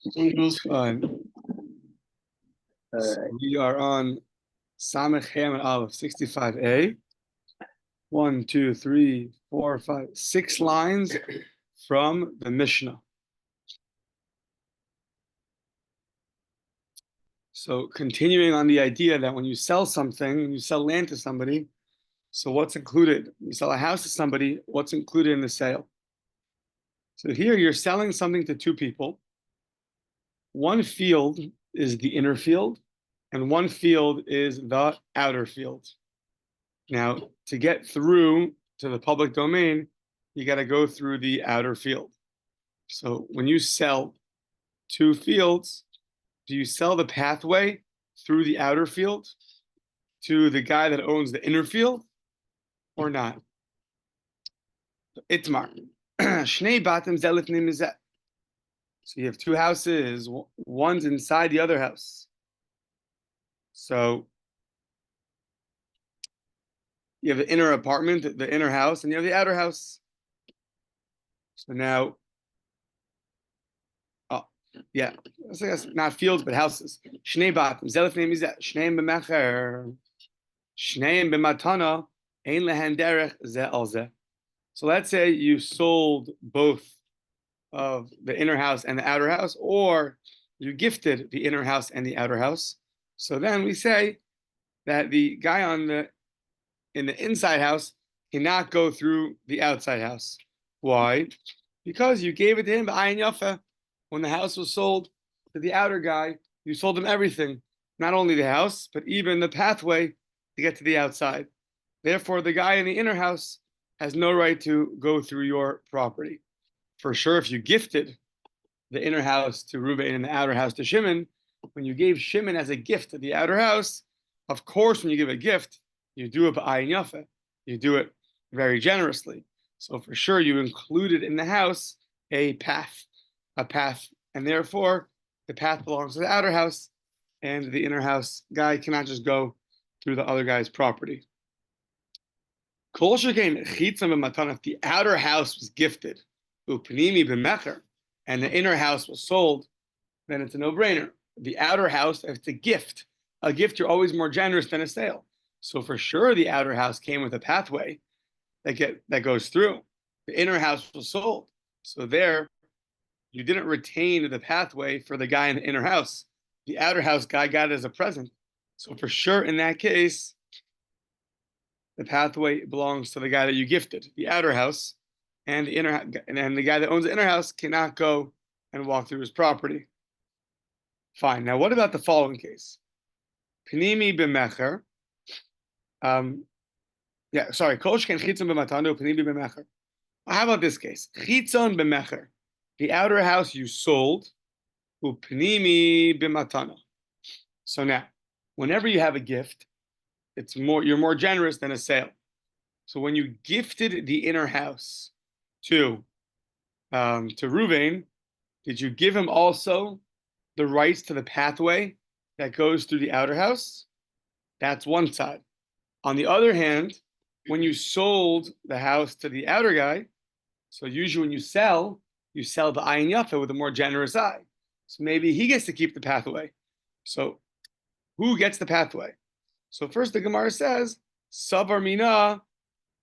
Fine. So we are on Samech Ham and Aleph 65a. 1, 2, 3, 4, 5, 6 lines from the Mishnah. So continuing on the idea that when you sell something, when you sell land to somebody, so what's included? You sell a house to somebody, what's included in the sale? So here you're selling something to two people. One field is the inner field, and one field is the outer field. Now, to get through to the public domain, you got to go through the outer field. So when you sell two fields, do you sell the pathway through the outer field to the guy that owns the inner field or not? Itmar. Shnei batim zelif nimizet. So you have two houses, one's inside the other house. So you have the inner apartment, the inner house, and you have the outer house. So now, yeah, I guess not fields, but houses. Shnei batim, zelif nimizet, shneim b'mecher, shneim b'matana, ein lehen derech ze al ze. So let's say you sold both of the inner house and the outer house, or you gifted the inner house and the outer house. So then we say that the guy in the inside house cannot go through the outside house. Why? Because you gave it to him b'ayin yafa. When the house was sold to the outer guy, you sold him everything, not only the house, but even the pathway to get to the outside. Therefore, the guy in the inner house has no right to go through your property. For sure, if you gifted the inner house to Reuben and the outer house to Shimon, when you gave Shimon as a gift to the outer house, of course, when you give a gift, you do it b'ayin yafa. You do it very generously. So for sure, you included in the house a path, and therefore the path belongs to the outer house, and the inner house guy cannot just go through the other guy's property. If the outer house was gifted, and the inner house was sold, then it's a no-brainer. The outer house, if it's a gift, you're always more generous than a sale. So for sure, the outer house came with a pathway that goes through. The inner house was sold, so there you didn't retain the pathway for the guy in the inner house. The outer house guy got it as a present. So for sure, in that case, the pathway belongs to the guy that you gifted, the outer house, and the inner, and the guy that owns the inner house cannot go and walk through his property. Fine. Now, what about the following case? Pnimi b'mecher. Kol sheken chitzon b'matano, pnimi b'mecher. How about this case? Chitzon b'mecher. The outer house you sold, upnimi b'matana. So now, whenever you have a gift, you're more generous than a sale. So when you gifted the inner house to Reuven, did you give him also the rights to the pathway that goes through the outer house? That's one side. On the other hand, when you sold the house to the outer guy, so usually when you sell b'ayin yafa with a more generous eye. So maybe he gets to keep the pathway. So who gets the pathway? So first the Gemara says, Savar mina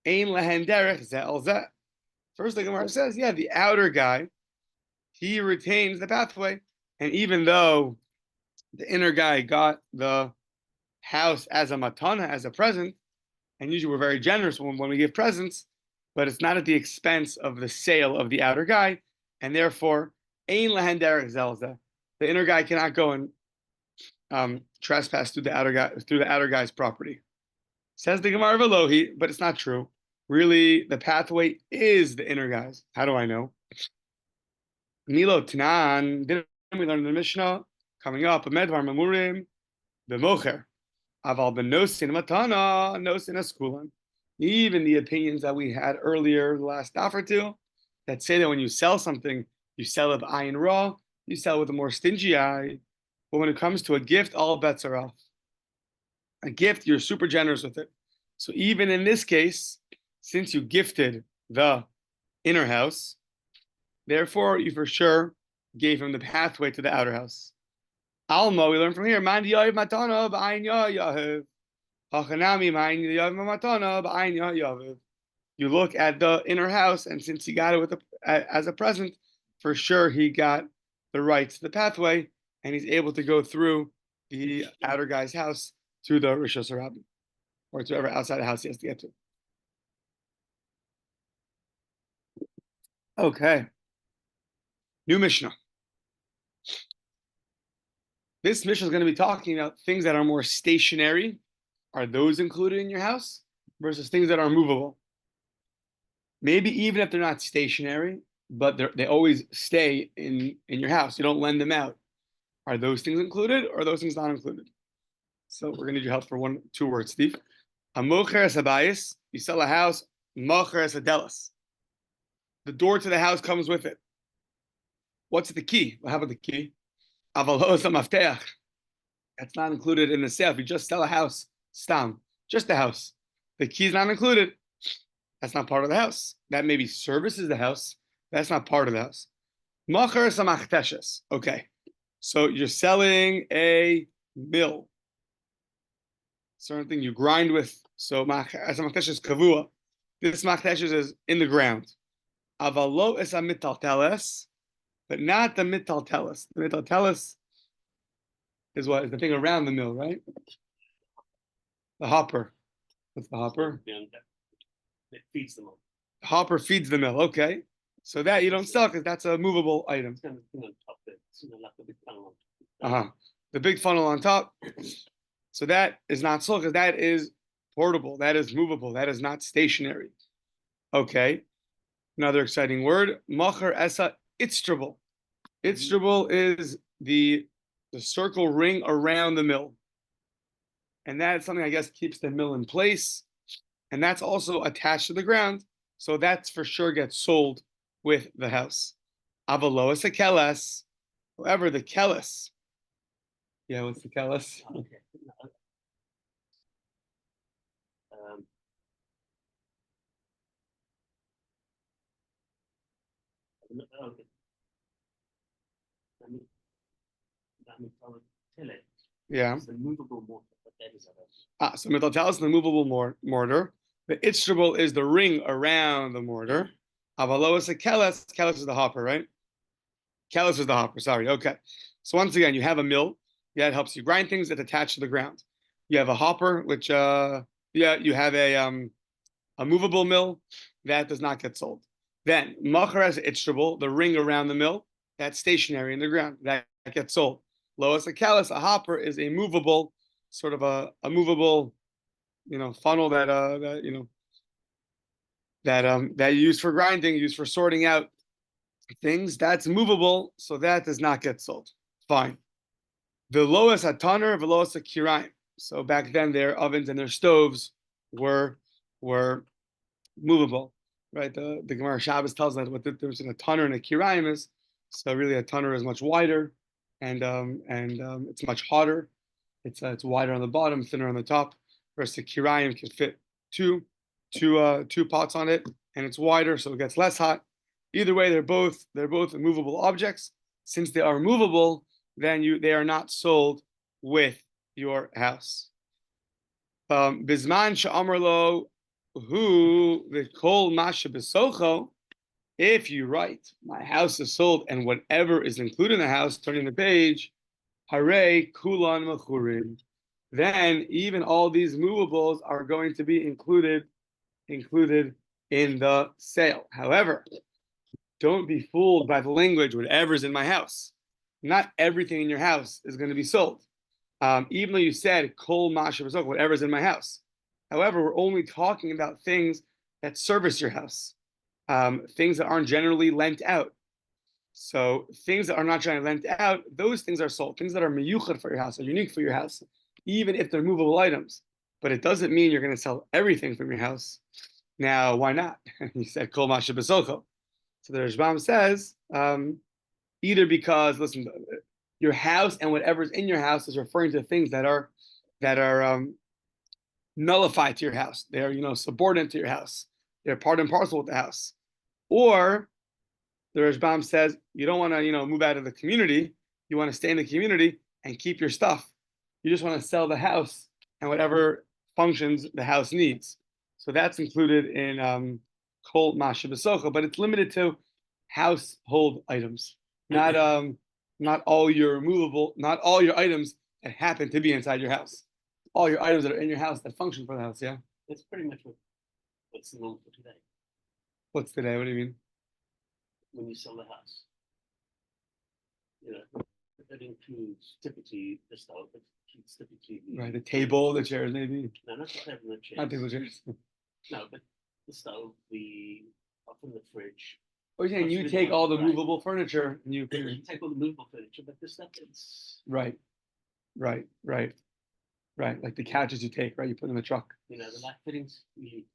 ein lehen derech ze al ze. First the Gemara says, yeah, the outer guy, he retains the pathway. And even though the inner guy got the house as a matana, as a present, and usually we're very generous when we give presents, but it's not at the expense of the sale of the outer guy, and therefore, ein lehen derech ze al ze. The inner guy cannot go and trespass through the outer guy's property. Says the Gemara Velohi, but it's not true. Really, the pathway is the inner guy's. How do I know? Milo Tanan, didn't we learn in the Mishnah? Coming up, Medvar Mamurim, B'mocher, Aval B'nosin Matana, Nosin Eskulan. Even the opinions that we had earlier, the last daf or two, that say that when you sell something, you sell it ayin raw, you sell with a more stingy eye. But when it comes to a gift, all bets are off. A gift, you're super generous with it. So even in this case, since you gifted the inner house, therefore you for sure gave him the pathway to the outer house. Alma, we learn from here. Man yahiv matana b'ayin yahiv. Hachanami man yahiv matana b'ayin yahiv. You look at the inner house, and since he got it as a present, for sure he got the right to the pathway, and he's able to go through the outer guy's house to the Rishos Harabim, or to whatever outside the house he has to get to. Okay. New Mishnah. This Mishnah is going to be talking about things that are more stationary. Are those included in your house? Versus things that are movable. Maybe even if they're not stationary, but they always stay in your house. You don't lend them out. Are those things included, or are those things not included? So we're going to need your help for 2 words, Steve. Amocher sabayis, you sell a house, mocher sadelas. The door to the house comes with it. What's the key? Well, how about the key? Avalos mafteach. That's not included in the sale. If you just sell a house, stam, just the house. The key is not included. That's not part of the house. That maybe services the house. That's not part of the house. Mocher samachteshes. Okay. So you're selling a mill. Certain thing you grind with. So samachteshes kavua. This machteshes is in the ground. Avalo es mitalteles, but not the mitalteles. The mitalteles is what? Is the thing around the mill, right? The hopper. What's the hopper? It feeds the mill. The hopper feeds the mill. Okay. So that you don't sell because that's a movable item. The big funnel on top. So that is not sold because that is portable. That is movable. That is not stationary. Okay. Another exciting word. Macher esa itztrable. Itztrable is the circle ring around the mill. And that's something I guess keeps the mill in place. And that's also attached to the ground. So that's for sure gets sold with the house. Avaloas a keles. However, the keles. Yeah, what's the keles? Okay. Okay. Yeah. It's the movable mortar, but that is So metaltelis is the movable mortar. The itztrable is the ring around the mortar. Avaloas a keles. Keles is the hopper, right? Keles is the hopper. Sorry. Okay. So once again, you have a mill. Yeah, it helps you grind things that's attached to the ground. You have a hopper, which you have a movable mill that does not get sold. Then macher as itztrable, the ring around the mill, that's stationary in the ground, that gets sold. Loas a keles, a hopper, is a movable, sort of a movable, funnel that you use for grinding, used for sorting out things. That's movable, so that does not get sold. Fine. The loas a tanner, the loas a kirayim. So back then, their ovens and their stoves were movable, right? The Gemara Shabbos tells us what the difference in a tanner and a kirayim is. So really, a tanner is much wider, and it's much hotter. It's wider on the bottom, thinner on the top. Whereas the kirayim can fit two pots on it, and it's wider, so it gets less hot. Either way, they're both movable objects. Since they are movable, then they are not sold with your house. Bisman she'amarlo hu v'kol masha besocho. If you write, my house is sold, and whatever is included in the house, turning the page, hare kulan machurim. Then even all these movables are going to be included in the sale. However, don't be fooled by the language, whatever's in my house. Not everything in your house is going to be sold. Even though you said, kol masha v'soch, whatever's in my house. However, we're only talking about things that service your house. Things that aren't generally lent out. So things that are not generally lent out, those things are sold. Things that are miyuchad for your house, are unique for your house, even if they're movable items. But it doesn't mean you're going to sell everything from your house. Now, why not? He said, kol masha v'soch. So the Rashbam says, either because, listen, your house and whatever's in your house is referring to things that are nullified to your house. They're subordinate to your house. They're part and parcel with the house. Or The Rashbam says you don't want to, move out of the community. You want to stay in the community and keep your stuff. You just want to sell the house and whatever functions the house needs. So that's included in Kol Masha B'Socha, but it's limited to household items, not all your not all your items that happen to be inside your house. All your items that are in your house that function for the house. Yeah. That's pretty much what's the norm for today. What's today? What do you mean? When you sell the house, that includes typically the stove, but it's typically Right, the table, the chairs, maybe. No, not the table, the chairs. Not table chairs. No, but the stove, often the fridge. Oh, yeah, and you take all the movable furniture and you take all the movable furniture, but the stuff that's right. Like the couches you take, right? You put in the truck. The light fittings you leave.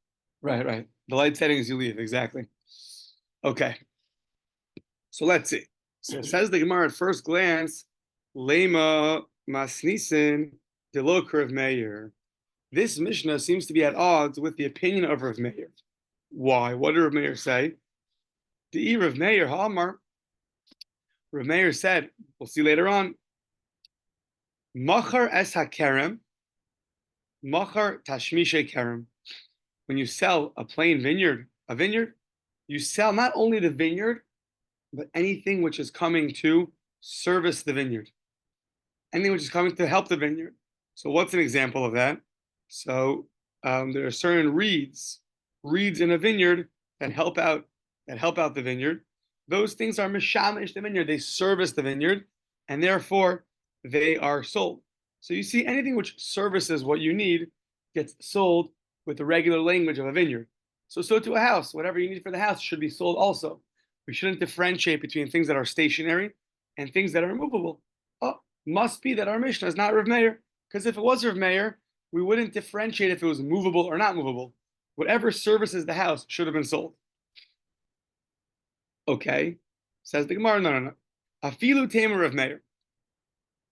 Right. The light settings you leave, exactly. Okay. So let's see. So it says the Gemara at first glance, Lema Masnisin Delo Rav Meir. This Mishnah seems to be at odds with the opinion of Rav Meir. Why? What did Rav Meir say? The Rav Meir Hamar. Rav Meir said, we'll see later on. Machar es hakerem, machar tashmishe kerem. When you sell a plain vineyard, you sell not only the vineyard, but anything which is coming to service the vineyard. Anything which is coming to help the vineyard. So what's an example of that? So there are certain reeds in a vineyard that help out the vineyard. Those things are mishamish the vineyard. They service the vineyard, and therefore they are sold. So you see, anything which services what you need gets sold with the regular language of a vineyard. So to a house, whatever you need for the house should be sold also. We shouldn't differentiate between things that are stationary and things that are movable. Oh, must be that our Mishnah is not Rav Meir, because if it was Rav Meir, we wouldn't differentiate if it was movable or not movable. Whatever services the house should have been sold. Okay, says the Gemara, no. Afilu Tamer Rav Meir.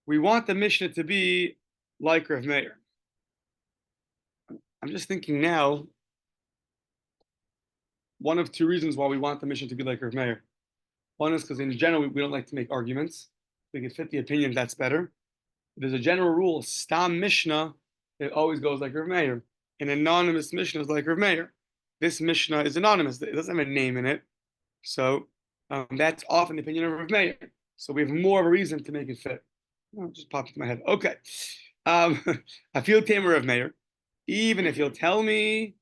We want the Mishnah to be like Rav Meir. I'm just thinking now, one of two reasons why we want the Mishnah to be like Rav Meir. One is because in general, we don't like to make arguments. We can fit the opinion, that's better. There's a general rule, Stam Mishnah, it always goes like Rav Meir. An anonymous Mishnah is like Rav Meir. This Mishnah is anonymous. It doesn't have a name in it. So that's often the opinion of Rav Meir. So we have more of a reason to make it fit. Oh, just popped into my head. Okay. I feel tamer Rav Meir. Even if you'll tell me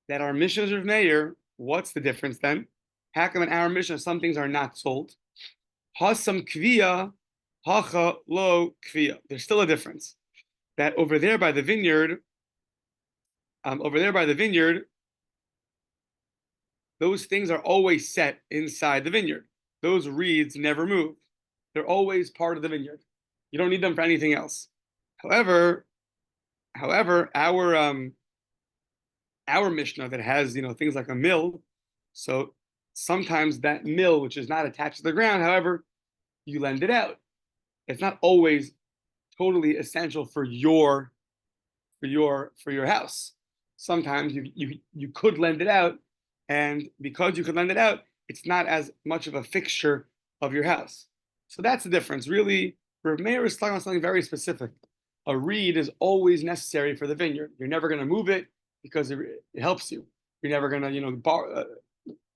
that our Mishnah is Rav Meir, what's the difference then? How come in our Mishnah some things are not sold? Hasam kviya, hacha lo kviya. There's still a difference. That over there by the vineyard, those things are always set inside the vineyard. Those reeds never move. They're always part of the vineyard. You don't need them for anything else. However, our Mishnah that has things like a mill, so sometimes that mill, which is not attached to the ground, however, you lend it out. It's not always totally essential for your house. Sometimes you could lend it out, and because you could lend it out, it's not as much of a fixture of your house. So that's the difference. Really, Rav Meir is talking about something very specific. A reed is always necessary for the vineyard. You're never going to move it because it helps you. You're never going to,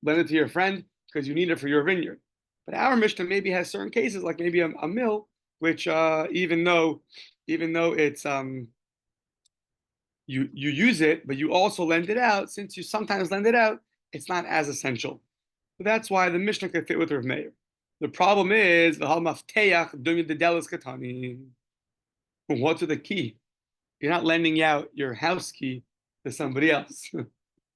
lend it to your friend because you need it for your vineyard. But our Mishnah maybe has certain cases, like maybe a mill, which even though it's you use it, but you also lend it out. Since you sometimes lend it out, it's not as essential. So that's why the Mishnah could fit with Rav Meir. The problem is the halmafteach dunya dedelis katani. What's with the key? You're not lending out your house key to somebody else.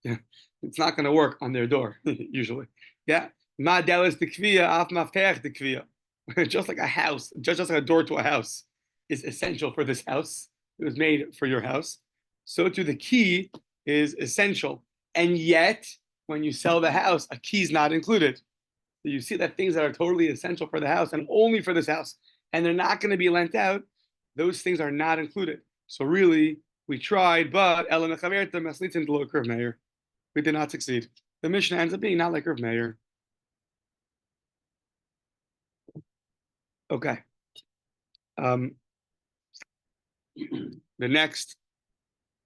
It's not going to work on their door usually. Yeah, ma delis dekviya af mafteach dekviya. Just like a house, just like a door to a house is essential for this house. It was made for your house. So too the key is essential. And yet, when you sell the house, a key is not included. So you see that things that are totally essential for the house and only for this house, and they're not going to be lent out, those things are not included. So really, we tried, but we did not succeed. The Mishnah ends up being not like Rav Meir. Okay. The next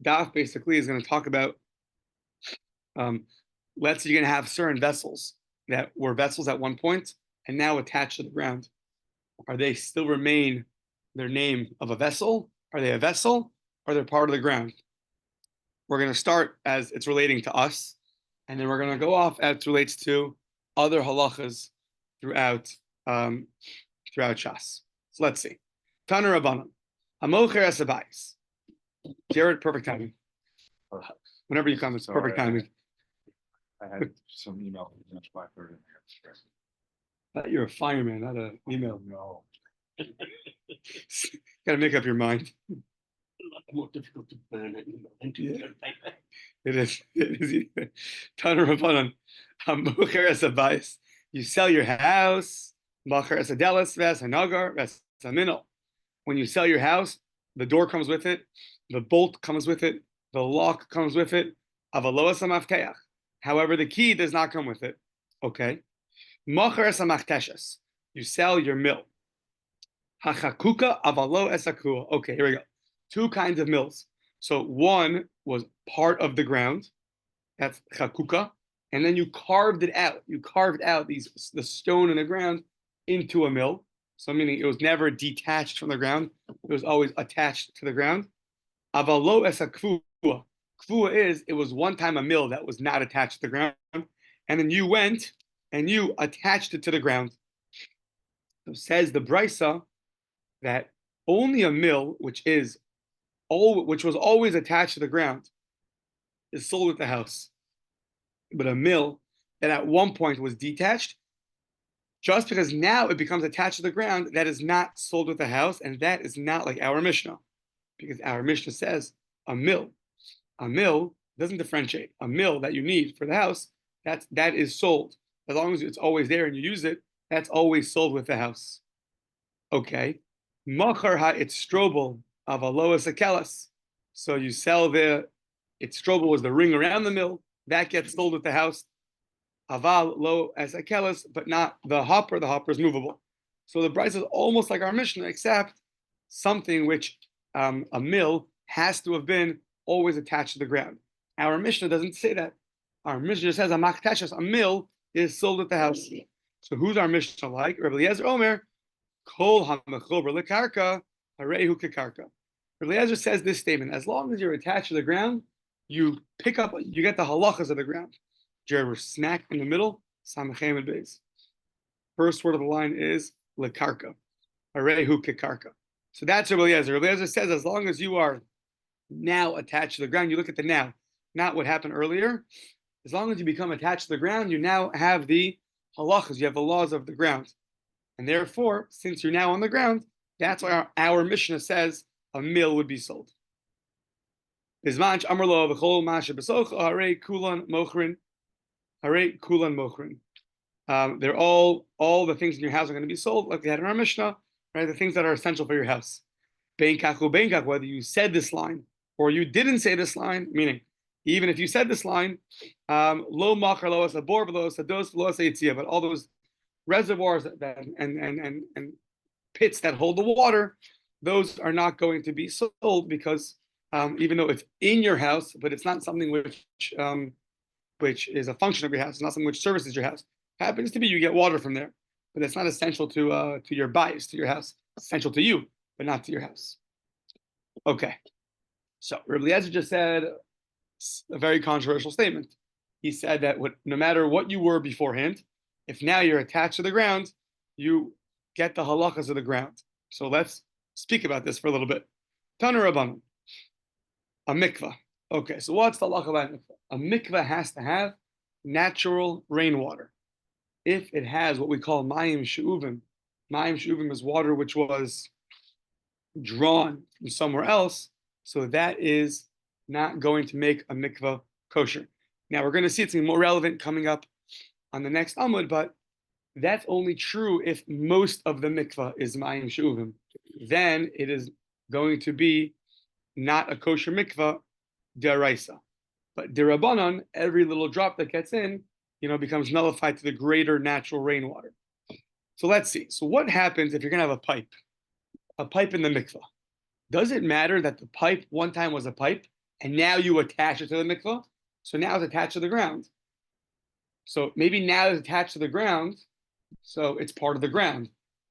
daf basically is going to talk about, let's say you're going to have certain vessels that were vessels at one point and now attached to the ground. Are they still remain their name of a vessel? Are they a vessel? Or they're part of the ground? We're going to start as it's relating to us, and then we're going to go off as it relates to other halachas throughout Shas. So let's see. Tana Rabbanan, Hamocher Esabayis. Jared, perfect timing. Whenever you come, it's perfect timing. I had some email from Judge Blackbird in there. Thought you're a fireman, not an email. No. Got to make up your mind. A lot more difficult to burn it than to Yeah. paper. It is. It is. Tana Rabbanan, Hamocher Esabayis. You sell your house. Macher Esadelis ves hanagar ves haminol. When you sell your house, the door comes with it, the bolt comes with it, the lock comes with it. Avaloas hamafteach. However, the key does not come with it. Okay. Macher esamachteshes. You sell your mill. Hachakuka avalo esakua. Okay, here we go. Two kinds of mills. So one was part of the ground. That's chakuka. And then you carved it out. You carved out the stone in the ground into a mill. So meaning it was never detached from the ground. It was always attached to the ground. Avalo esa kvua. Kvua is, it was one time a mill that was not attached to the ground. And then you went and you attached it to the ground. So says the Brisa that only a mill, which was always attached to the ground, is sold at the house. But a mill that at one point was detached, just because now it becomes attached to the ground, that is not sold with the house, and that is not like our Mishnah. Because our Mishnah says a mill doesn't differentiate. A mill that you need for the house, that is sold. As long as it's always there and you use it, that's always sold with the house. Okay. Machar ha'itstrobel avaloas akelas. So you sell itstrobel was the ring around the mill, that gets sold with the house. Aval lo as akelas, but not the hopper. The hopper is movable. So the Brisa is almost like our Mishnah, except something which a mill has to have been always attached to the ground. Our Mishnah doesn't say that. Our Mishnah says a mill is sold at the house. So who's our Mishnah like? Rabbi Eliezer Omer, Kol hamechober lekarka, harehu kekarka. Rabbi Eliezer says this statement: as long as you're attached to the ground, you get the halachas of the ground. Jerry, smack in the middle, samachem and beis. First word of the line is lekarka, harehu kekarka. So that's Rabbi Eliezer. Rabbi Eliezer says as long as you are now attached to the ground, you look at the now, not what happened earlier. As long as you become attached to the ground, you now have the halachas, you have the laws of the ground. And therefore, since you're now on the ground, that's why our Mishnah says a mill would be sold. They're all the things in your house are going to be sold, like we had in our Mishnah, right? The things that are essential for your house. Whether you said this line or you didn't say this line, meaning even if you said this line, lo machar lo as abor lo as ados lo as yitzia, but all those reservoirs and pits that hold the water, those are not going to be sold because even though it's in your house, but it's not something which is a function of your house. It's not something which services your house. Happens to be you get water from there, but it's not essential to your bias, to your house. It's essential to you, but not to your house. Okay. So Rabbi Eliezer just said a very controversial statement. He said that no matter what you were beforehand, if now you're attached to the ground, you get the halachas of the ground. So let's speak about this for a little bit. Tana Rabbanan, a mikvah. Okay, so what's the halacha about mikvah? A mikvah has to have natural rainwater. If it has what we call mayim she'uvim is water which was drawn from somewhere else, so that is not going to make a mikvah kosher. Now we're going to see it's more relevant coming up on the next Amud, but that's only true if most of the mikvah is mayim she'uvim. Then it is going to be not a kosher mikvah deraisa. But derabanan, every little drop that gets in, becomes nullified to the greater natural rainwater. So let's see. So what happens if you're gonna have a pipe in the mikvah? Does it matter that the pipe one time was a pipe and now you attach it to the mikvah? So now it's attached to the ground. So maybe now it's attached to the ground, so it's part of the ground.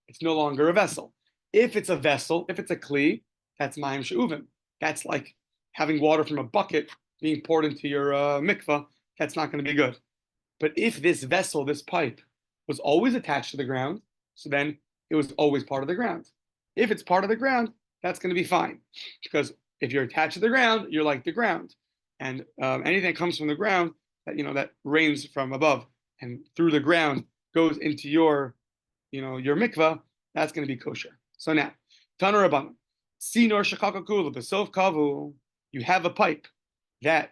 It's no longer a vessel. If it's a vessel, if it's a kli, that's mayim she'uvim. That's like having water from a bucket being poured into your mikvah. That's not going to be good. But if this vessel, this pipe, was always attached to the ground, so then it was always part of the ground. If it's part of the ground, that's going to be fine. Because if you're attached to the ground, you're like the ground. And anything that comes from the ground, that rains from above and through the ground goes into your mikvah, that's going to be kosher. So now, Tana Rabbanan, Sinor Shechakakul B'Sof Kavu, you have a pipe that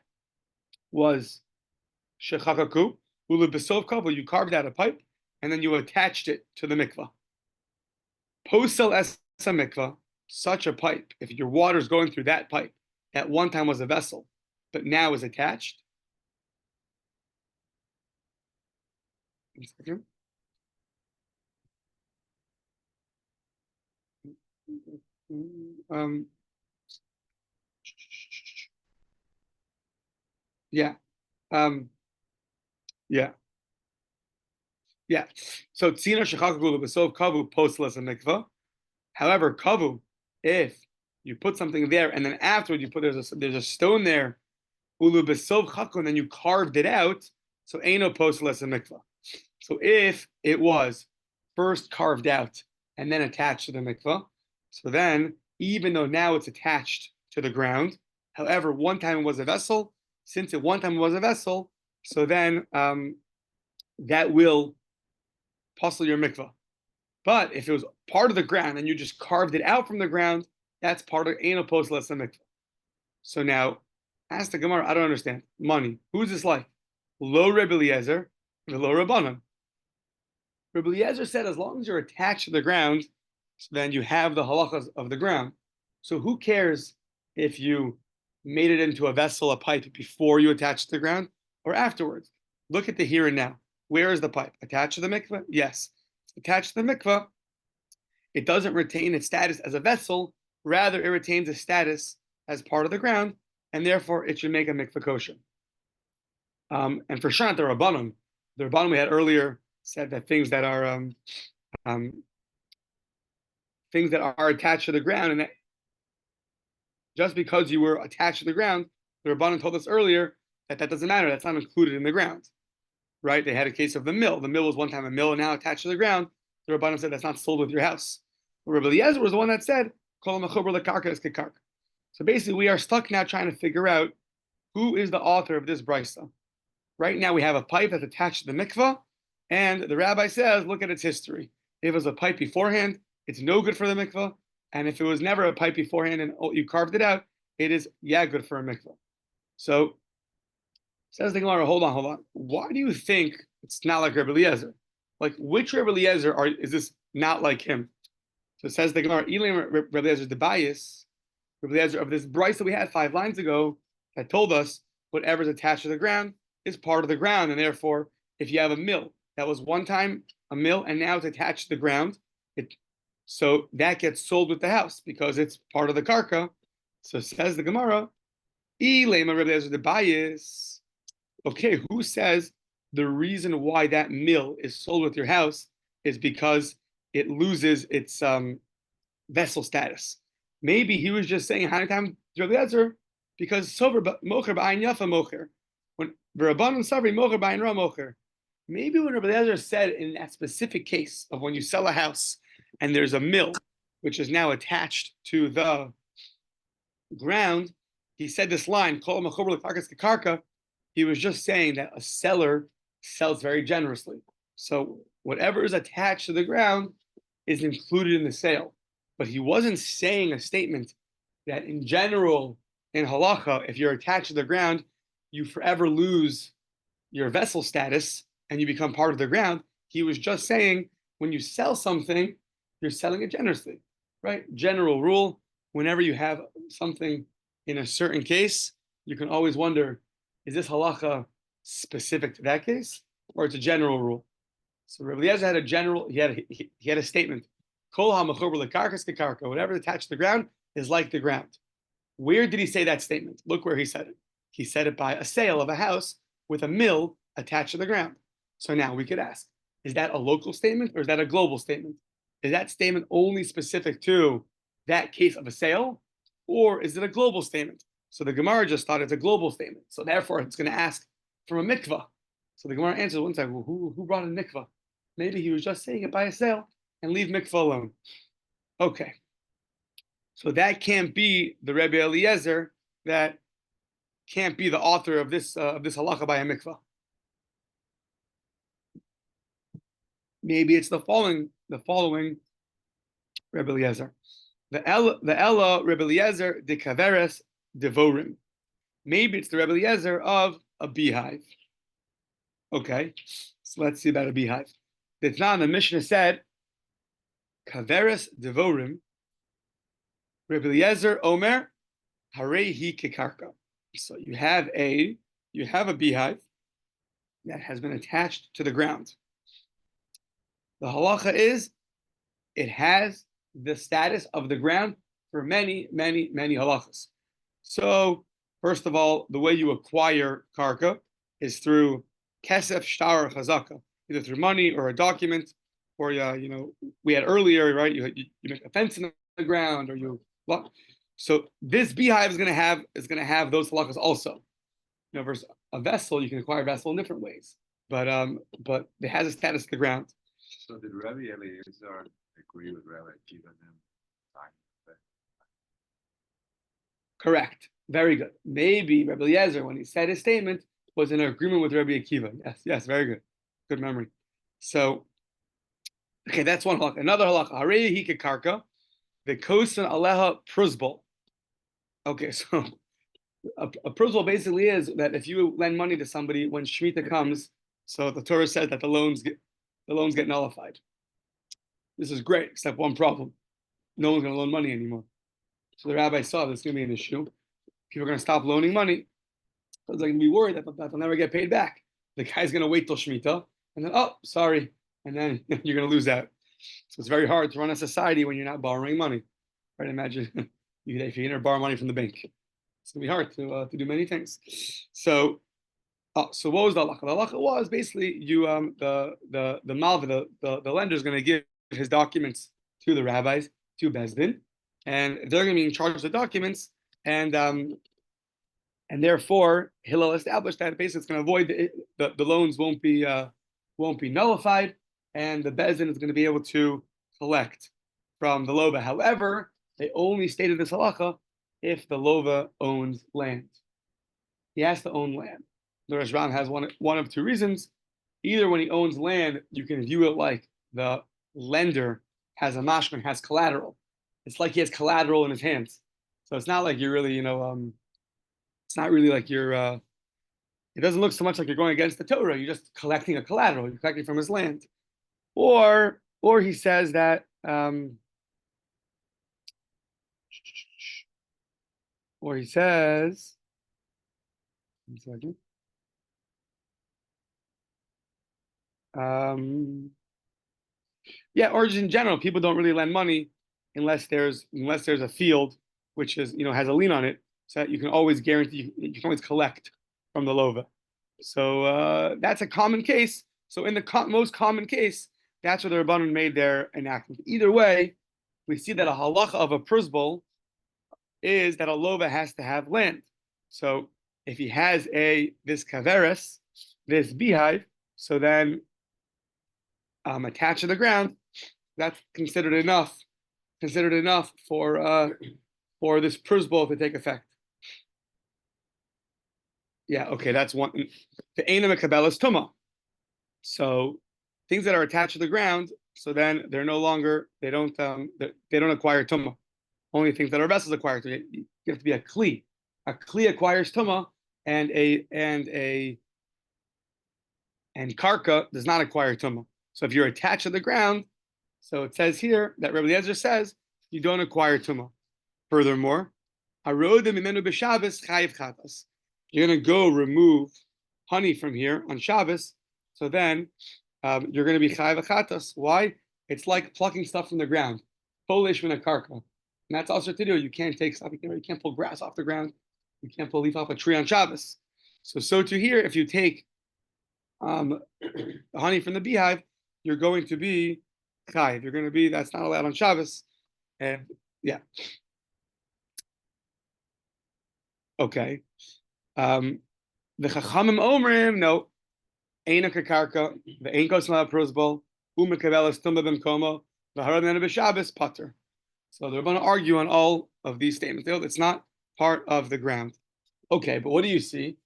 was Shechakaku, Ulu B'Sof Kavu, you carved out a pipe, and then you attached it to the mikvah. Posel es mikvah, such a pipe, if your water is going through that pipe, that one time was a vessel, but now is attached. One second. Yeah. Yeah. So tzina shechakagulu b'sov kavu postless a mikvah. However, kavu, if you put something there and then afterward you put there's a stone there, ulu b'sov chaku, and then you carved it out, so aino postless a mikvah. So if it was first carved out and then attached to the mikvah, so then even though now it's attached to the ground, however, one time it was a vessel, since it one time was a vessel, so then that will puzzle your mikvah. But if it was part of the ground and you just carved it out from the ground, that's part of anal post less than mikvah. So now, ask the Gemara, I don't understand. Money. Who's this like? Lo Rabbi Eliezer, lo Rabbanan. Rabbi Eliezer said as long as you're attached to the ground, so then you have the halachas of the ground. So who cares if you made it into a vessel, a pipe, before you attach to the ground or afterwards? Look at the here and now. Where is the pipe? Attached to the mikvah? Yes. Attached to the mikvah, it doesn't retain its status as a vessel. Rather, it retains a status as part of the ground, and therefore it should make a mikvah kosher. And for Shant, the Rabbanim we had earlier said that things that are attached to the ground, and that just because you were attached to the ground, the Rabbanim told us earlier that doesn't matter. That's not included in the ground, right? They had a case of the mill. The mill was one time a mill and now attached to the ground. The Rabbanim said that's not sold with your house. But Rabbi Eliezer was the one that said, "Kol mechuber lekarka es kekarka." So basically, we are stuck now trying to figure out who is the author of this brisa. Right now, we have a pipe that's attached to the mikvah, and the rabbi says, look at its history. If it was a pipe beforehand, it's no good for the mikvah. And if it was never a pipe beforehand and you carved it out, it is, good for a mikvah. So, says the Gemara, hold on. Why do you think it's not like Rabbi Eliezer? Like, which Rabbi Eliezer is this not like him? So it says the Gemara, Elim Rabbi Eliezer the bias, Rabbi Eliezer of this brisa that we had 5 lines ago that told us whatever's attached to the ground is part of the ground, and therefore, if you have a mill that was one time a mill and now it's attached to the ground, so that gets sold with the house because it's part of the karka. So says the Gemara, Elim Rabbi Eliezer the bias. Okay, who says the reason why that mill is sold with your house is because it loses its vessel status? Maybe he was just saying Hanakam Rabbi Eliezer because sover mocher b'ayin yafa mocher. When Rabbanan savri mocher b'ayin ra mocher. Maybe when Rabbi Eliezer said in that specific case of when you sell a house and there's a mill which is now attached to the ground, he said this line, Kol mechuber lekarka es kekarka. He was just saying that a seller sells very generously. So whatever is attached to the ground is included in the sale. But he wasn't saying a statement that in general, in halacha, if you're attached to the ground, you forever lose your vessel status and you become part of the ground. He was just saying when you sell something, you're selling it generously, right? General rule, whenever you have something in a certain case, you can always wonder, is this halacha specific to that case, or it's a general rule? So Rabbi Eliezer had a general. He had a statement. Kol ha'mechuber lekarkas kekarka. Whatever is attached to the ground is like the ground. Where did he say that statement? Look where he said it. He said it by a sale of a house with a mill attached to the ground. So now we could ask, is that a local statement or is that a global statement? Is that statement only specific to that case of a sale, or is it a global statement? So the Gemara just thought it's a global statement. So therefore, it's going to ask from a mikvah. So the Gemara answers one side, well, who brought a mikvah? Maybe he was just saying it by a sale and leave mikvah alone. Okay. So that can't be the Rebbe Eliezer, that can't be the author of this halacha by a mikvah. Maybe it's the following Rebbe Eliezer. The Ella Rebbe Eliezer de Kaveres Devorim. Maybe it's the Rebbe Eliezer of a beehive. Okay, so let's see about a beehive. The Mishnah said, Kaveres Devorim, Rebbe Eliezer Omer, Harehi Kekarka. So you have a beehive that has been attached to the ground. The halacha is it has the status of the ground for many, many, many halachas. So first of all, the way you acquire karka is through kesef, shtar, or chazaka, either through money or a document, or we had earlier, right? You make a fence in the ground, or so this beehive is going to have those halachas also. Versus a vessel, you can acquire a vessel in different ways, but it has a status of the ground. So did Rabbi Eliezer agree with Rabbi Akiva then? Correct. Very good. Maybe Rabbi Eliezer, when he said his statement, was in agreement with Rabbi Akiva. Yes, very good. Good memory. So, okay, that's one halakha. Another halakha. Harei hika karka, the kosan aleha pruzbol. Okay, so a pruzbol basically is that if you lend money to somebody when Shemitah comes, so the Torah says that the loans get nullified. This is great, except one problem. No one's going to loan money anymore. So the rabbi saw this is going to be an issue. People are going to stop loaning money. So they're going to be worried that they'll never get paid back. The guy's going to wait till Shemitah, and then, oh, sorry. And then you're going to lose out. So it's very hard to run a society when you're not borrowing money. Right? Imagine if you're going to borrow money from the bank. It's going to be hard to do many things. So what was the halacha? The halacha was basically the malva, the lender is going to give his documents to the rabbis, to Beis Din, and they're going to be in charge of the documents, and therefore Hillel established that basically it's going to avoid the loans won't be nullified, and the Beis Din is going to be able to collect from the lova. However, they only stated this halacha if the lova owns land. He has to own land. The Rashbam has one of two reasons. Either when he owns land, you can view it like the lender has a mashman, has collateral. It's like he has collateral in his hands. So it's not like you're really, it's not really like you're, it doesn't look so much like you're going against the Torah. You're just collecting a collateral. You're collecting from his land. Or he says that, or he says, one second. Or just in general, people don't really lend money unless there's a field which is has a lien on it, so that you can always guarantee you can always collect from the lova. So that's a common case. So in the most common case, that's where the Rabbanan made their enactment. Either way, we see that a halacha of a pruzbol is that a lova has to have land. So if he has this kaveres, this beehive, so then attached to the ground, that's considered enough for this pruzbol to take effect. Yeah, okay, that's one. The einam mekabelas tuma. So things that are attached to the ground, so then they're no longer they don't acquire tuma. Only things that are vessels acquire. So you have to be a kli. A kli acquires tuma, and karka does not acquire tuma. So if you're attached to the ground, so it says here that Rabbi Eliezer says you don't acquire tuma. Furthermore, you're going to go remove honey from here on Shabbos. So then you're going to be chayav achatas. Why? It's like plucking stuff from the ground. Polish min karka. And that's also to do. You can't take stuff. You can't pull grass off the ground. You can't pull a leaf off a tree on Shabbos. So to here, if you take the honey from the beehive, you're going to be chayiv. You're going to be, that's not allowed on Shabbos. And yeah. Okay. The Chachamim Omrim, no. Eina kakarka, the ein kosma prosbol, umekabela stumba b'mkomo, the haradena b'Shabbos pater. So they're going to argue on all of these statements. It's not part of the ground. Okay, but what do you see?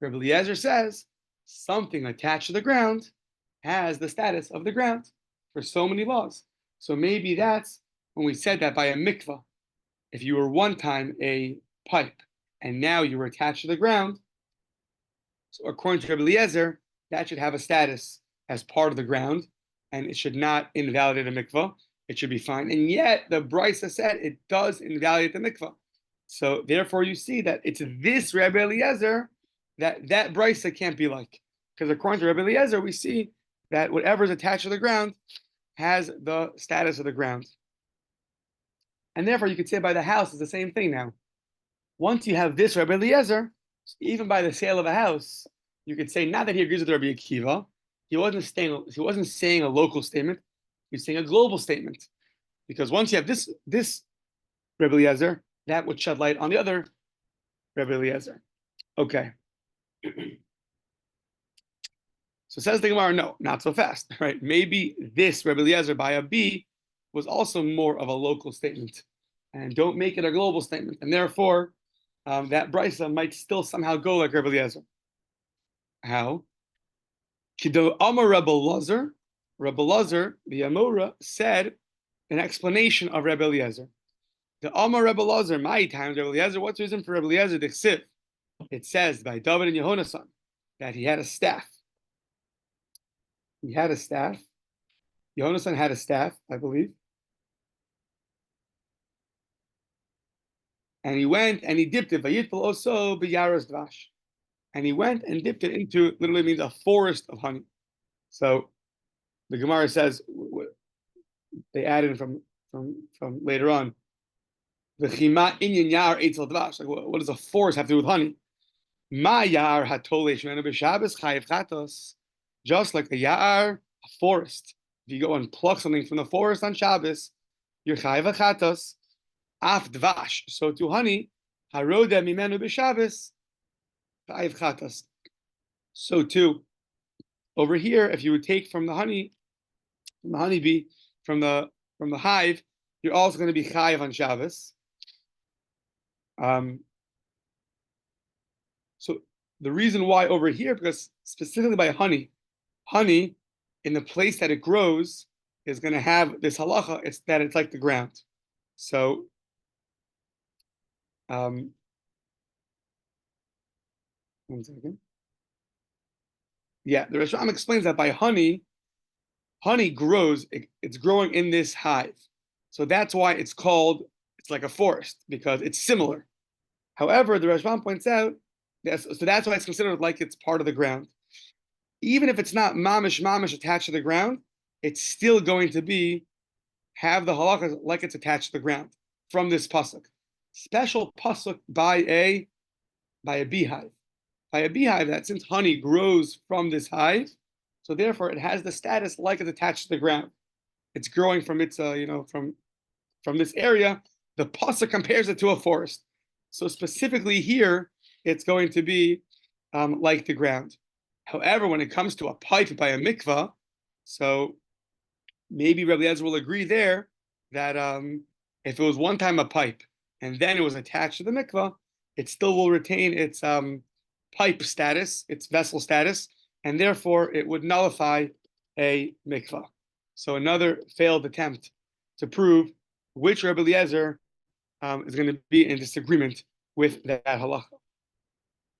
Rabbi Eliezer says something attached to the ground has the status of the ground for so many laws. So maybe that's when we said that by a mikvah. If you were one time a pipe and now you were attached to the ground, so according to Rabbi Eliezer, that should have a status as part of the ground, and it should not invalidate a mikvah. It should be fine. And yet, the Brisa said it does invalidate the mikvah. So therefore, you see that it's this Rabbi Eliezer that Brisa can't be like. Because according to Rabbi Eliezer, we see that whatever is attached to the ground has the status of the ground. And therefore, you could say by the house is the same thing now. Once you have this Rabbi Eliezer, even by the sale of a house, you could say not that he agrees with Rabbi Akiva. He wasn't saying a local statement. He's saying a global statement. Because once you have this Rabbi Eliezer, that would shed light on the other Rabbi Eliezer. Okay. So says the Gemara, no, not so fast, right? Maybe this Rabbi Eliezer by a B was also more of a local statement. And don't make it a global statement. And therefore, that Brisa might still somehow go like Rabbi Eliezer. How? Kido Amar Rabbi Eliezer, the Amora, said an explanation of Rabbi Eliezer. The Amar Rabbi Eliezer, my time, Rabbi Eliezer, what's the reason for Rabbi Eliezer? The Chsiv. It says by David and Yehonasan that he had a staff. He had a staff. Yehonasan had a staff, I believe. And he went and he dipped it. Vayitpal also b'yaros dvash. And he went and dipped it into, literally means a forest of honey. So the Gemara says, they added from later on, the chima inyan yar eitzel dvash. Like, what does a forest have to do with honey? Ma yar hatole shmenu b'Shabbos chayiv chatos. Just like a yar, a forest. If you go and pluck something from the forest on Shabbos, you're chayiv chatos. Af dvash. So to honey, haroda mimenu b'Shabbos chayiv chatos. So too, over here, if you would take from the honey, from the honeybee, from the hive, you're also going to be chayiv on Shabbos. So the reason why over here, because specifically by honey in the place that it grows is going to have this halacha. It's like the ground. So, one second. Yeah, the Rasham explains that by honey grows. It's growing in this hive, so that's why it's like a forest, because it's similar. However, the Rashbam points out so that's why it's considered like it's part of the ground. Even if it's not mamish attached to the ground, it's still going to have the halakha like it's attached to the ground from this pasuk. Special pasuk by a beehive. By a beehive, that since honey grows from this hive, so therefore it has the status like it's attached to the ground. It's growing from its from this area. The pasuk compares it to a forest. So specifically here, it's going to be like the ground. However, when it comes to a pipe by a mikvah, so maybe Rabbi Eliezer will agree there that if it was one time a pipe and then it was attached to the mikvah, it still will retain its pipe status, its vessel status, and therefore it would nullify a mikvah. So another failed attempt to prove which Rabbi Eliezer is going to be in disagreement with that halacha.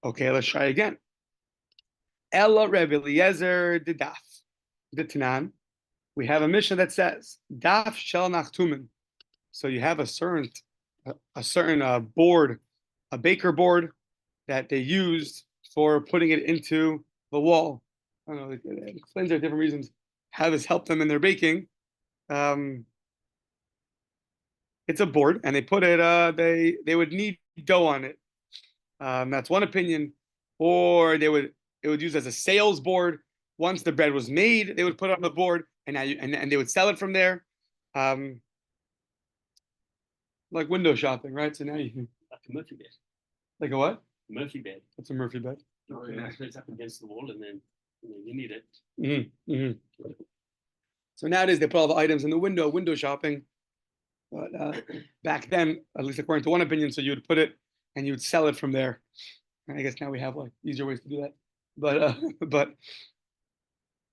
Okay, let's try again. Ella Rabbi Eliezer the daf, the Tanan. We have a Mishnah that says daf shel nachtumen. So you have a certain board, a baker board that they used for putting it into the wall. I don't know, it explains there are different reasons how this helped them in their baking. It's a board, and they put it. They would knead dough on it. That's one opinion. Or it would use as a sales board. Once the bread was made, they would put it on the board, and now and they would sell it from there. Like window shopping, right? So now you can Like a Murphy bed. like a what? Murphy bed. What's a Murphy bed? Oh, yeah. It's up against the wall, and then you need it. Mm-hmm. Mm-hmm. So nowadays they put all the items in the window shopping. But back then, at least according to one opinion, so you would put it and you would sell it from there. And I guess now we have like easier ways to do that. But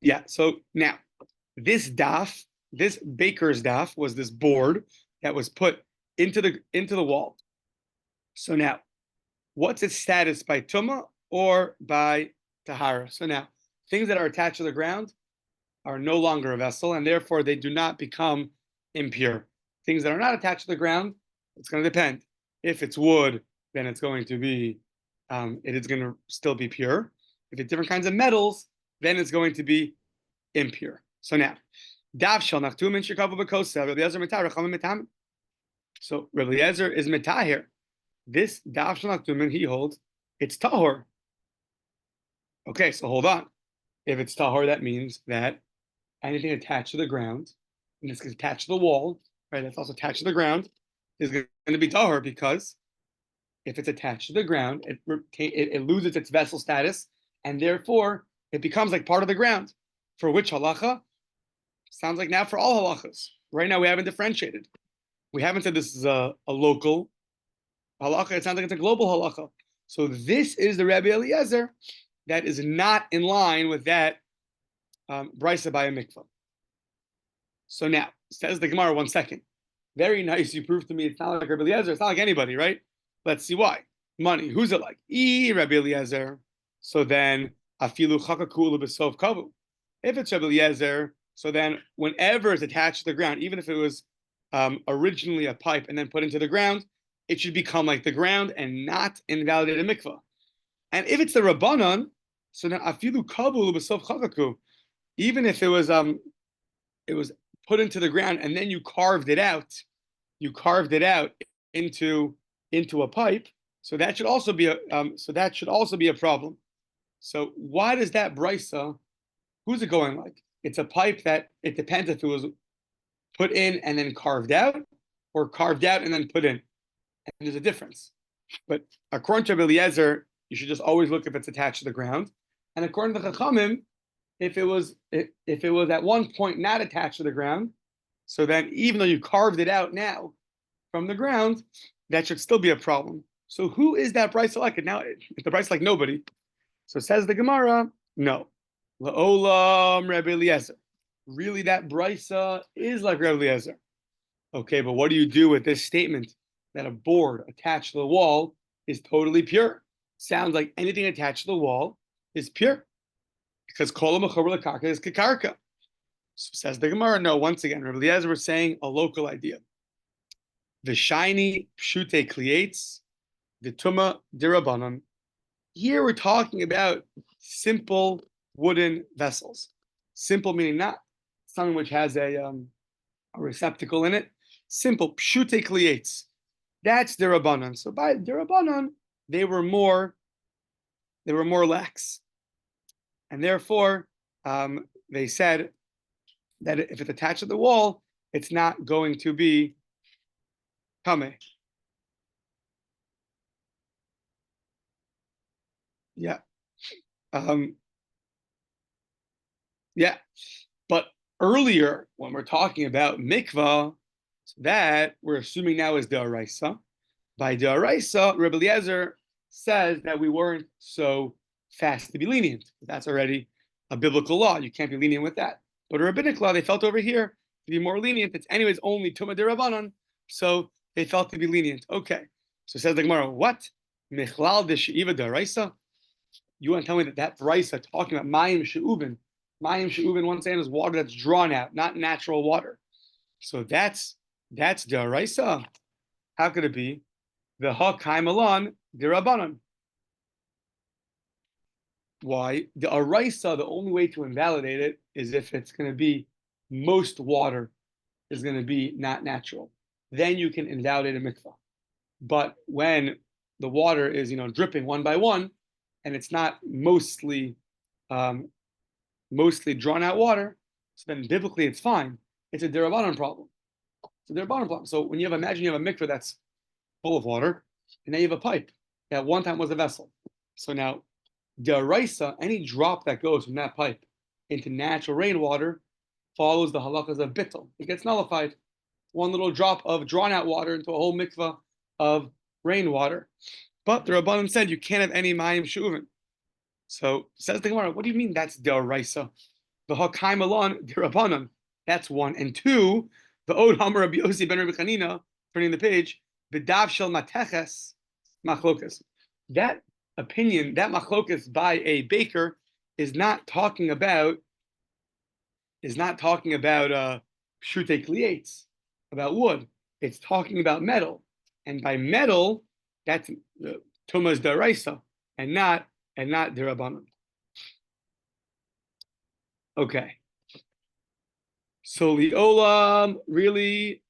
yeah. So now this daf, this baker's daf, was this board that was put into the wall. So now, what's its status by tuma or by tahara? So now, things that are attached to the ground are no longer a vessel, and therefore they do not become impure. Things that are not attached to the ground, it's going to depend. If it's wood, then it's going to be, it is going to still be pure. If it's different kinds of metals, then it's going to be impure. So now, Dav shel nachtumin shekavu b'kosev, Rabbi Eliezer mitah rechamim mitam. So Rabbi Eliezer is mitahir. This Dav shel nachtumin, he holds, it's tahor. Okay, so hold on. If it's tahor, that means that anything attached to the ground, and this is attached to the wall, right? That's also attached to the ground, is going to be tahor, because if it's attached to the ground, it loses its vessel status, and therefore it becomes like part of the ground. For which halacha? Sounds like now for all halachas. Right now we haven't differentiated. We haven't said this is a local halacha. It sounds like it's a global halacha. So this is the Rabbi Eliezer that is not in line with that brisa by a mikvah. So now, says the Gemara, 1 second. Very nice, you proved to me it's not like Rabbi Eliezer, it's not like anybody, right? Let's see why. Money, who's it like? Rabbi Eliezer. So then, afilu chakakulu b'sof kavu. If it's Rabbi Eliezer, so then whenever it's attached to the ground, even if it was originally a pipe and then put into the ground, it should become like the ground and not invalidate a mikvah. And if it's the Rabbanon, so then afilu kavu b'sof chakaku. Even if it was put into the ground and then you carved it out into a pipe, so that should also be a problem. So why does that brisa, who's it going like? It's a pipe that it depends if it was put in and then carved out, or carved out and then put in. And there's a difference. But according to Rabbi Eliezer, you should just always look if it's attached to the ground. And according to Chachamim, if it was at one point not attached to the ground, so then even though you carved it out now from the ground, that should still be a problem. So who is that brisa like? And now the brisa like nobody. So says the Gemara, no. La'olam Rabbi Eliezer. Really, that brisa is like Rabbi Eliezer. Okay, but what do you do with this statement that a board attached to the wall is totally pure? Sounds like anything attached to the wall is pure, because kol mechaber lekarka is kekarka. So says the Gemara, no. Once again, Rabbi Eliezer was saying a local idea. The shiny pshute kliates, the tuma dirabanan. Here we're talking about simple wooden vessels. Simple meaning not something which has a receptacle in it. Simple pshute kliates. That's dirabanan. So by dirabanan, they were more lax, and therefore they said that if it's attached to the wall, it's not going to be kameh. Yeah. Yeah. But earlier, when we're talking about mikvah, that we're assuming now is d'oraisa. By d'oraisa, Rabbi Eliezer says that we weren't so fast to be lenient. That's already a biblical law. You can't be lenient with that. But a rabbinic law, they felt over here to be more lenient. It's anyways only Tumah Derabanan, so they felt to be lenient. Okay. So says the Gemara, what? Michlal de She'iva Daraisa? You want to tell me that Raisa talking about Mayim She'ubin? Mayim She'ubin, one saying, is water that's drawn out, not natural water. So that's Daraisa. How could it be? The Ha Kaim Alon Derabanan. Why? The araisa, the only way to invalidate it is if it's going to be most water is going to be not natural. Then you can invalidate a mikvah. But when the water is, dripping one by one, and it's not mostly drawn out water, so then biblically it's fine. It's a derabanan problem. It's a derabanan problem. So when imagine you have a mikvah that's full of water, and now you have a pipe that one time was a vessel. So now, deraisa, any drop that goes from that pipe into natural rainwater follows the halachas of bittul. It gets nullified. One little drop of drawn out water into a whole mikvah of rainwater. But the Rabbanan said you can't have any mayim shuvin. So says the Gemara, what do you mean that's deraisa? The hakaim alon derabanan. That's one. And two, the od hamar Rabbi Yossi ben Rabbi Chanina, turning the page, b'dav shel mateches machlokas. That opinion, that machlokas by a baker, is not talking about pshutei kliates, about wood. It's talking about metal, and by metal, that's tumas deraisa, and not derabanan. Okay. So the olam really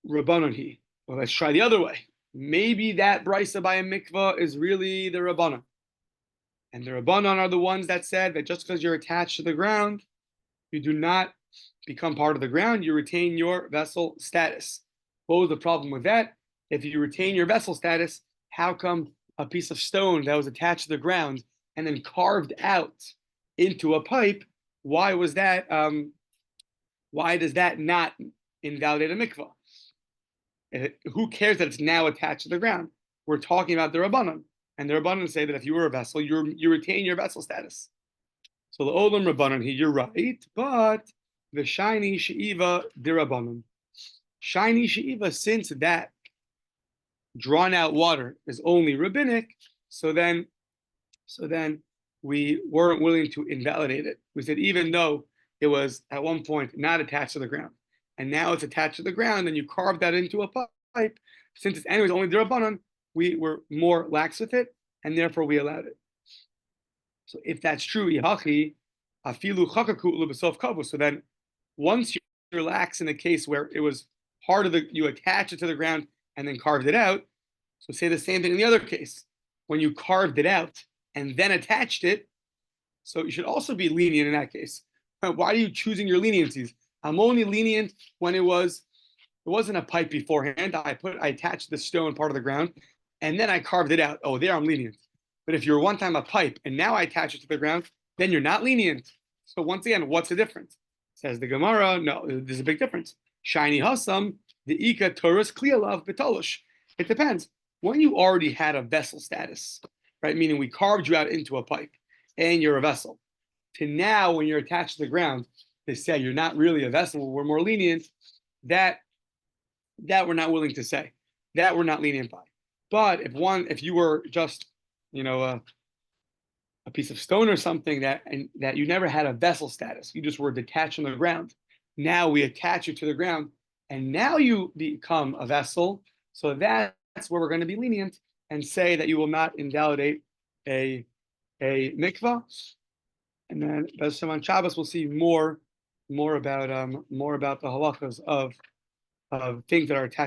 rabbanon he. Well, let's try the other way. Maybe that brisa by a mikvah is really the rabbanon, and the rabbanon are the ones that said that just because you're attached to the ground, you do not become part of the ground. You retain your vessel status. What was the problem with that? If you retain your vessel status, how come a piece of stone that was attached to the ground and then carved out into a pipe? Why was that? Why does that not invalidate a mikvah? Who cares that it's now attached to the ground? We're talking about the Rabbanan, and the Rabbanan say that if you were a vessel, you retain your vessel status. So the Olam Rabbanan here, you're right, but the shiny she'iva the Rabbanan. Shiny she'iva, since that drawn out water is only rabbinic, so then we weren't willing to invalidate it. We said even though it was at one point not attached to the ground, and now it's attached to the ground, and you carved that into a pipe, since it's anyways only derabanan, we were more lax with it, and therefore we allowed it. So if that's true, ihachi afilu chakaku u'lebesof kavu. So then, once you're lax in a case where it was part of you attach it to the ground and then carved it out. So say the same thing in the other case, when you carved it out and then attached it. So you should also be lenient in that case. Why are you choosing your leniencies? I'm only lenient when it wasn't a pipe beforehand. I attached the stone part of the ground, and then I carved it out. Oh, there I'm lenient. But if you're one time a pipe and now I attach it to the ground, then you're not lenient. So once again, what's the difference? Says the Gemara, no, there's a big difference. Shiny hasam, the ika torus klialav betolush. It depends. When you already had a vessel status, right? Meaning we carved you out into a pipe and you're a vessel. To now, when you're attached to the ground, they say you're not really a vessel, we're more lenient. That we're not willing to say. That we're not lenient by. But if you were just, a piece of stone or something that you never had a vessel status, you just were detached from the ground. Now we attach you to the ground, and now you become a vessel. So that's where we're going to be lenient and say that you will not invalidate a mikvah. And then on Shabbos we'll see more about the halachas of things that are attached